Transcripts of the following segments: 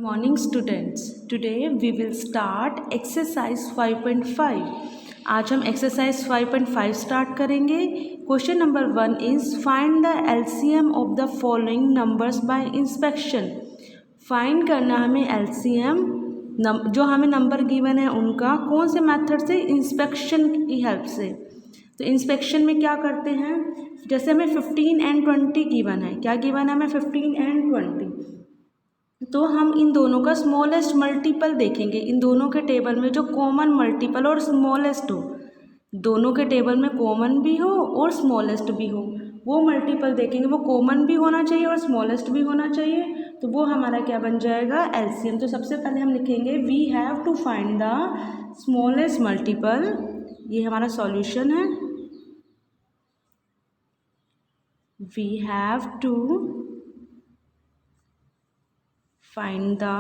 Morning students, today we will start exercise 5.5. आज हम exercise 5.5 start करेंगे. Question number 1 is find the LCM of the following numbers bye inspection. Find करना हमें LCM जो हमें number given है उनका कौन से मेथड से, इंस्पेक्शन की हेल्प से. तो इंस्पेक्शन में क्या करते हैं, जैसे हमें 15 एंड 20 गिवन है. क्या गिवन है हमें? 15 एंड 20. तो हम इन दोनों का स्मॉलेस्ट मल्टीपल देखेंगे. इन दोनों के टेबल में जो कॉमन मल्टीपल और स्मॉलेस्ट हो, दोनों के टेबल में कॉमन भी हो और स्मॉलेस्ट भी हो, वो मल्टीपल देखेंगे. वो कॉमन भी होना चाहिए और स्मॉलेस्ट भी होना चाहिए. तो वो हमारा क्या बन जाएगा? LCM. तो सबसे पहले हम लिखेंगे we have to find the smallest multiple. ये हमारा सॉल्यूशन है. We have to find the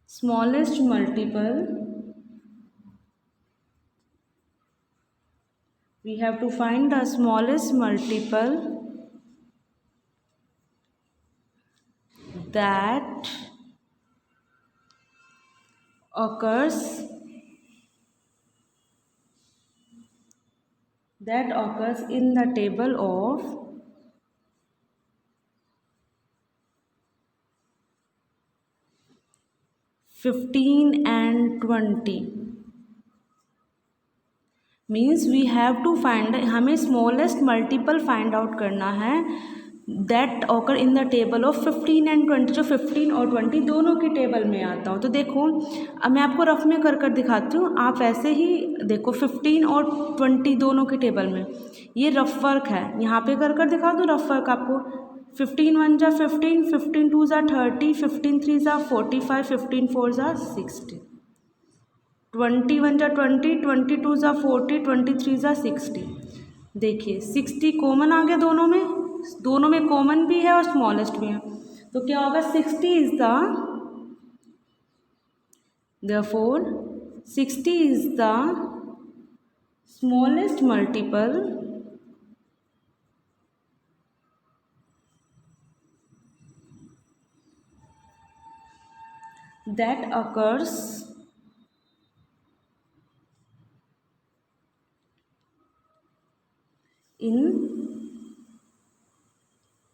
smallest multiple. We have to find the smallest multiple that occurs in the table of 15 and 20. Means we have to find, हमें smallest multiple find out करना है that occur in the table of 15 and 20. जो 15 और 20 दोनों के table में आता हो. तो देखो अब मैं आपको रफ में कर दिखाती हूँ. आप ऐसे ही देखो 15 और 20 दोनों के टेबल में. ये रफ वर्क है. यहाँ पे कर दिखा दूँ रफ वर्क आपको. 15 1 जा 15, 15 2 जा 30, 15 3 जा 45, 15 4 जा 60, 20 1 जा 20, 22 जा 40, 23 जा 60. देखिए 60 कॉमन आ गया. दोनों में कॉमन भी है और स्मॉलेस्ट भी है. तो क्या होगा? 60 is the, therefore 60 is the smallest multiple that occurs in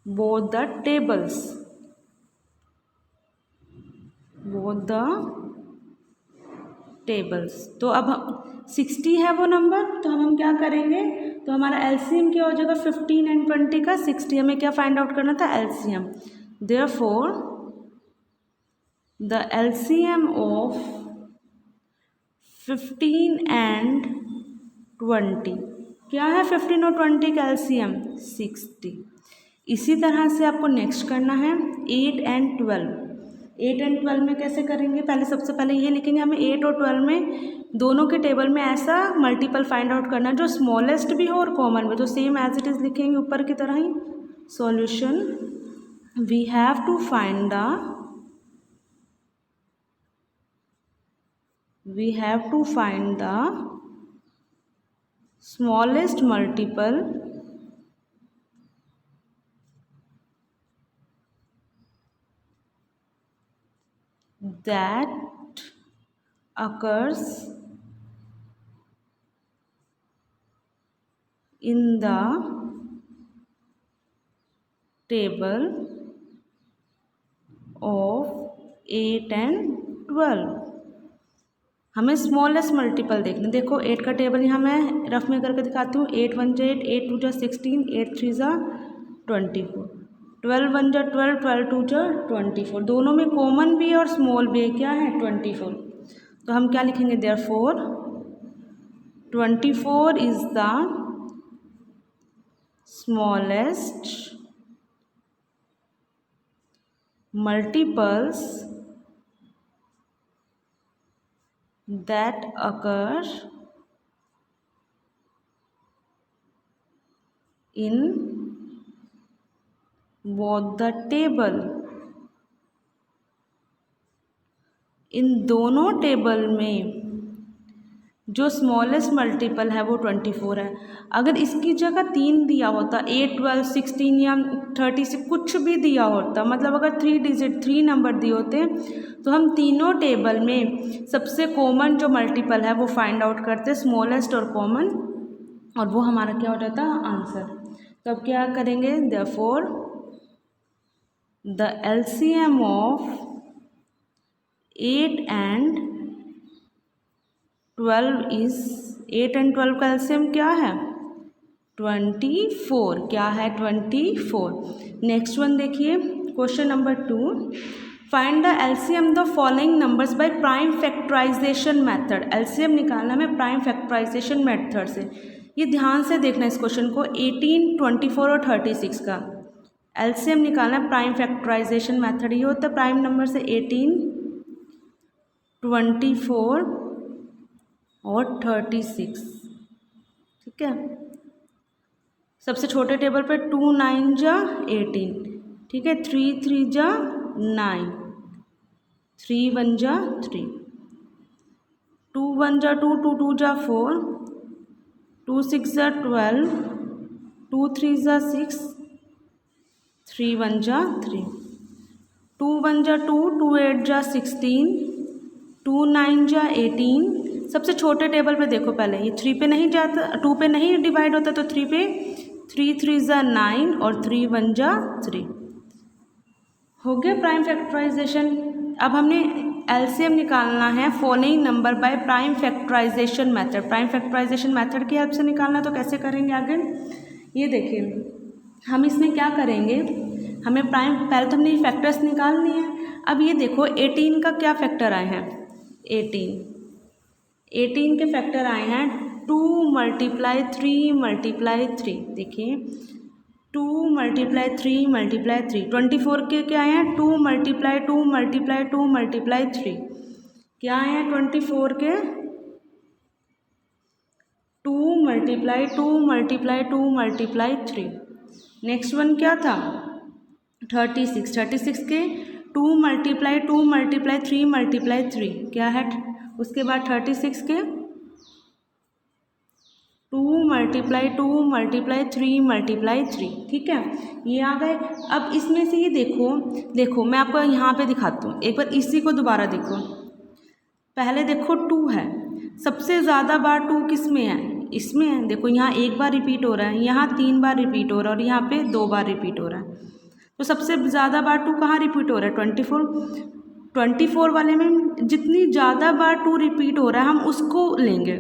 both the tables. तो अब 60 है वो नंबर. तो हम क्या करेंगे? तो हमारा LCM क्या हो जाएगा? 15 एंड 20 का 60. हमें क्या फाइंड आउट करना था? LCM. Therefore the LCM of 15 and 20. क्या है 15 और 20 का LCM? 60. इसी तरह से आपको नेक्स्ट करना है 8 एंड 12. 8 एंड 12 में कैसे करेंगे? सबसे पहले ये लिखेंगे हमें 8 और 12 में दोनों के टेबल में ऐसा मल्टीपल फाइंड आउट करना जो स्मॉलेस्ट भी हो और कॉमन भी. तो सेम एज इट इज़ लिखेंगे ऊपर की तरह ही. Solution we have to find the smallest multiple that occurs in the table of 8 and 12. हमें स्मॉलेस्ट मल्टीपल देखना. देखो 8 का टेबल यहाँ मैं रफ में करके दिखाती हूँ. 8 1 जा 8, 8 2 जा 16, 8 3 जा 24, 12 1 जा 12, 12 2 जा 24. दोनों में कॉमन भी है और स्मॉल भी है. क्या है? 24. तो हम क्या लिखेंगे? Therefore 24 is the smallest multiples that occur in both the table. इन दोनों टेबल में जो स्मॉलेस्ट मल्टीपल है वो 24 है। अगर इसकी जगह 3 दिया होता 8, 12, 16 या 36 कुछ भी दिया होता, मतलब अगर 3 नंबर दिए होते तो हम तीनों टेबल में सबसे कॉमन जो मल्टीपल है वो फाइंड आउट करते, स्मॉलेस्ट और कॉमन, और वो हमारा क्या हो जाता आंसर। तो अब क्या करेंगे, therefore the LCM of 8 and 12 is 8 and 12 का LCM क्या है 24, क्या है 24। नेक्स्ट वन देखिए, question number 2, find the LCM the following numbers by prime factorisation method. LCM निकालना है प्राइम फैक्टराइजेशन मेथड से। ये ध्यान से देखना इस क्वेश्चन को, 18, 24 और 36 का LCM निकालना है प्राइम फैक्टराइजेशन मेथड। ये होता है प्राइम नंबर से 18, 24 और 36, ठीक है। सबसे छोटे टेबल पे 2 9 जा 18, ठीक है, 3 3 जा 9, 3 1 जा 3, 2 1 जा 2, 2 2 जा 4, 2 6 जा 12, 2 3 जा 6, 3 1 जा 3, 2 1 जा 2, 2 8 जा 16, 2 9 जा 18। सबसे छोटे टेबल पे देखो, पहले ये 3 पे नहीं जाता, 2 पे नहीं डिवाइड होता, तो 3 पे 3 3 जा 9 और 3 1 जा 3। हो गया प्राइम फैक्टराइजेशन। अब हमने LCM निकालना है following number by prime factorisation method. Prime factorisation method की हेल्प से निकालना, तो कैसे करेंगे आगे, ये देखिए हम इसमें क्या करेंगे, हमें प्राइम, पहले तो हमने फैक्टर्स निकालनी है। अब ये देखो 18 का क्या फैक्टर आए हैं, 18 के फैक्टर आए हैं 2 × 3 × 3, देखिए 2 × 3 × 3। 24 के क्या आए हैं 2 × 2 × 2 × 3, क्या आए हैं 24 के 2 × 2 × 2 × 3। नेक्स्ट वन क्या था 36 के 2 × 2 × 3 × 3, क्या है उसके बाद 36 के 2 × 2 × 3 × 3, ठीक है, ये आ गए। अब इसमें से ये देखो मैं आपको यहाँ पे दिखाती हूँ, एक बार इसी को दोबारा देखो। पहले देखो 2 है, सबसे ज़्यादा बार 2 किस में है, इसमें है। देखो यहाँ 1 बार रिपीट हो रहा है, यहाँ 3 बार रिपीट हो रहा है और यहाँ पे 2 बार रिपीट हो रहा है। तो सबसे ज़्यादा बार 2 कहाँ रिपीट हो रहा है 24 वाले में जितनी ज़्यादा बार 2 रिपीट हो रहा है हम उसको लेंगे।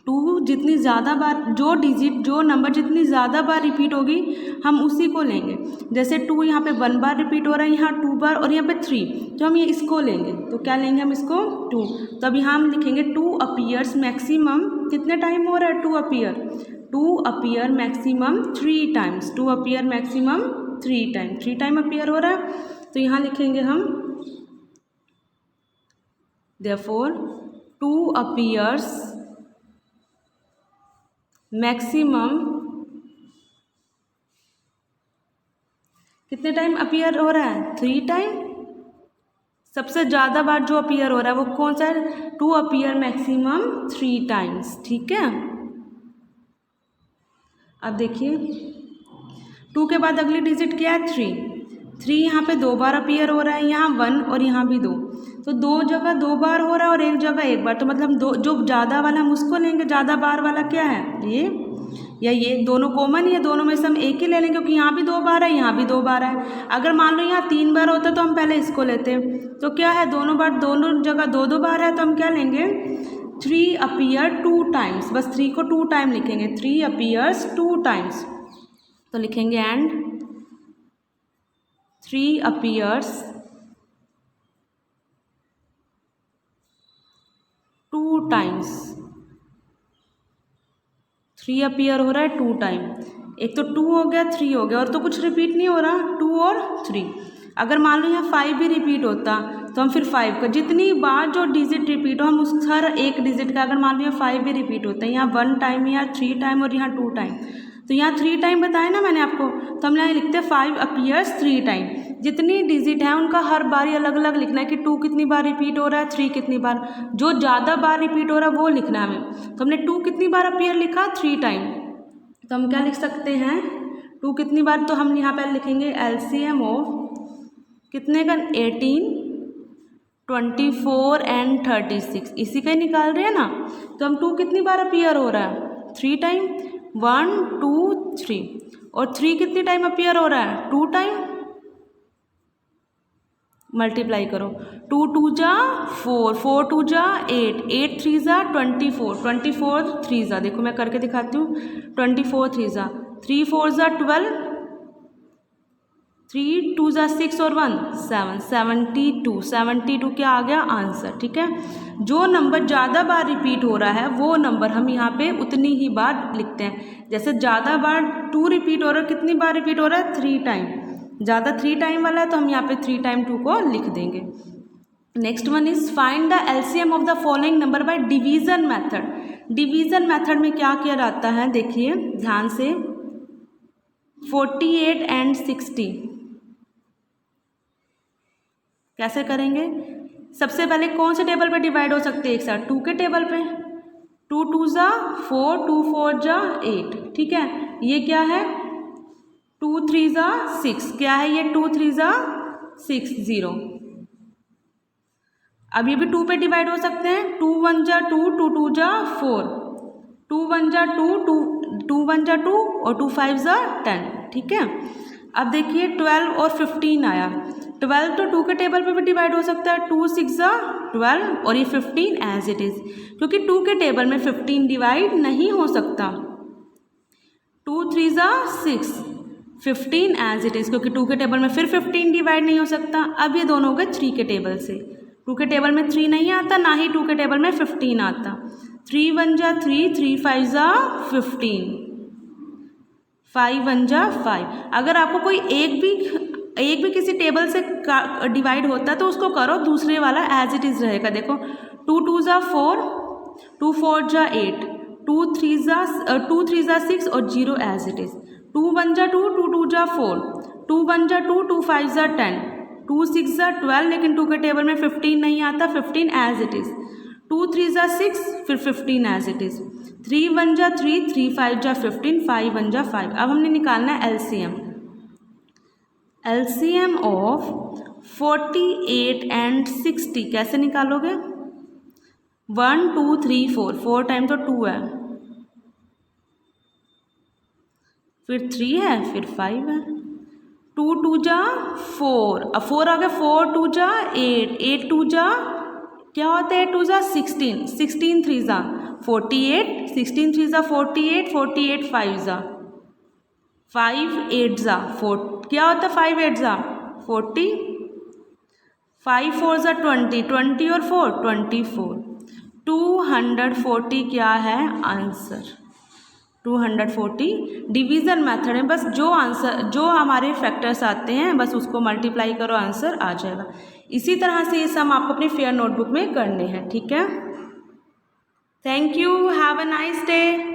2 जितनी ज़्यादा बार, जो नंबर जितनी ज़्यादा बार रिपीट होगी हम उसी को लेंगे। जैसे 2 यहाँ पे 1 बार रिपीट हो रहा है, यहाँ 2 बार और यहाँ पे 3, तो हम ये इसको लेंगे। तो क्या लेंगे हम इसको 2। तो अब यहाँ हम लिखेंगे 2 अपीयर्स मैक्सिमम, कितने टाइम हो रहा है 2 appear maximum 3 times, 2 appear maximum 3 time, 3 time appear हो रहा है। तो यहाँ लिखेंगे हम therefore 2 appears मैक्सिमम कितने टाइम अपीयर हो रहा है 3 टाइम। सबसे ज़्यादा बार जो अपीयर हो रहा है वो कौन सा है 2 अपीयर मैक्सिमम 3 टाइम्स, ठीक है। अब देखिए 2 के बाद अगली डिजिट क्या है 3 यहाँ पे 2 बार अपीयर हो रहा है, यहाँ 1 और यहाँ भी 2, तो 2 जगह 2 बार हो रहा है और 1 जगह 1 बार। तो मतलब जो ज़्यादा वाला हम उसको लेंगे, ज़्यादा बार वाला क्या है ये या ये, दोनों कॉमन ही है, दोनों में से हम एक ही ले लेंगे क्योंकि यहाँ भी 2 बार है, यहाँ भी 2 बार है। अगर मान लो यहाँ 3 बार होता तो हम पहले इसको लेते, तो क्या है दोनों जगह 2 बार है, तो हम क्या लेंगे 3 अपीयर 2 टाइम्स, बस 3 को 2 टाइम लिखेंगे, 3 अपीयर्स 2 टाइम्स। तो लिखेंगे एंड 3 अपीयर्स 2 टाइम्स। 3 अपीयर हो रहा है 2 टाइम, एक तो 2 हो गया 3 हो गया और तो कुछ रिपीट नहीं हो रहा 2 और 3। अगर मान लो यहाँ 5 भी रिपीट होता तो हम फिर 5 का जितनी बार जो डिजिट रिपीट हो हम उस हर एक डिजिट का, अगर मान लो यहाँ 5 भी रिपीट होता है, यहाँ 1 टाइम, यहाँ 3 टाइम और यहाँ 2 टाइम, तो यहाँ 3 टाइम बताया ना मैंने आपको, तो हम यहाँ लिखते हैं 5 अपीयर्स 3 टाइम। जितनी डिजिट है उनका हर बारी अलग अलग लिखना है कि 2 कितनी बार रिपीट हो रहा है, 3 कितनी बार, जो ज़्यादा बार रिपीट हो रहा है वो लिखना है हमें। तो हमने 2 कितनी बार अपीयर लिखा, 3 टाइम, तो हम क्या लिख सकते हैं 2 कितनी बार, तो हम यहाँ पर लिखेंगे LCM ऑफ कितने का 18, 24 एंड 36, इसी का ही निकाल रहे हैं ना। तो हम 2 कितनी बार अपीयर हो रहा है 3 टाइम, 1 2 3, और 3 कितनी टाइम अपीयर हो रहा है 2 टाइम, मल्टीप्लाई करो, 2 2 जा 4, 4 2 जा 8, 8 3 जा 24, 24 3 जा, देखो मैं करके दिखाती हूँ, 24 3 जा, 3 4 जा 12, 3 2 जा 6 और 1 7, 72, 72 क्या आ गया आंसर। ठीक है, जो नंबर ज़्यादा बार रिपीट हो रहा है वो नंबर हम यहाँ पे उतनी ही बार लिखते हैं। जैसे ज़्यादा बार 2 रिपीट हो रहा है, कितनी बार रिपीट हो रहा है 3 टाइम, ज़्यादा 3 टाइम वाला है तो हम यहाँ पे 3 टाइम 2 को लिख देंगे। Next one is find the LCM of the following number bye division method. Division method में क्या किया जाता है, देखिए ध्यान से, 48 एंड 60 कैसे करेंगे। सबसे पहले कौन से टेबल पे डिवाइड हो सकते हैं एक साथ, 2 के टेबल पे, 2 2 जा 4, 2 4 जा 8, ठीक है, ये क्या है 2 3 जा 6, क्या है ये 2 3 जा 6 0। अब ये भी 2 पे डिवाइड हो सकते हैं, 2 1 जा 2, 2 2 जा 4, 2 1 जा 2, 2 1 जा 2 और 2 5 जा 10, ठीक है। अब देखिए 12 और 15 आया, 12 तो 2 के टेबल पे भी डिवाइड हो सकता है, 2 6 जा 12 और ये 15 एज इट इज़, क्योंकि 2 के टेबल में 15 डिवाइड नहीं हो सकता, 2 3 जा 6, 15 एज इट इज़, क्योंकि 2 के टेबल में फिर 15 डिवाइड नहीं हो सकता। अब ये दोनों हो गए 3 के टेबल से, 2 के टेबल में 3 नहीं आता, ना ही 2 के टेबल में 15 आता, 3 1 जा 3, 3 5 जा 15, 5 1 जा 5। अगर आपको कोई एक भी किसी टेबल से डिवाइड होता है तो उसको करो, दूसरे वाला एज इट इज़ रहेगा। देखो 2 2 जा 4, 2 4 जा 8, 2 3 जा 6 और 0 एज इट इज़, 2 1 जा 2, 2 2 जा 4, 2 1 जा 2, 2 5 जा 10, 2 6 जा 12, लेकिन 2 के टेबल में 15 नहीं आता, 15 एज इट इज़, 2 3 जा 6, फिर 15 एज इट इज़, 3 1 जा 3, 3 5 जा 15, 5 1 जा 5। अब हमने निकालना है LCM ऑफ 48 एंड 60 कैसे निकालोगे, 1 2 3 4, 4 टाइम तो 2 है, फिर 3 है, फिर 5 है, 2 2 जा 4, अब 4 आ गया, 4 2 जा 8, 8 2 जा क्या होता है 8 2 जा 16, 16 3 जा 48, 16 3 जा 48, 48 5 जा 5 8 जा 4, क्या होता है 5 8 जा 40, 5 4 जा 20, 20 और 4 24, 240 क्या है आंसर, 240 डिवीज़न मेथड में बस जो हमारे फैक्टर्स आते हैं बस उसको मल्टीप्लाई करो, आंसर आ जाएगा। इसी तरह से ये सम आपको अपनी फेयर नोटबुक में करने हैं, ठीक है। Thank you, have a nice day.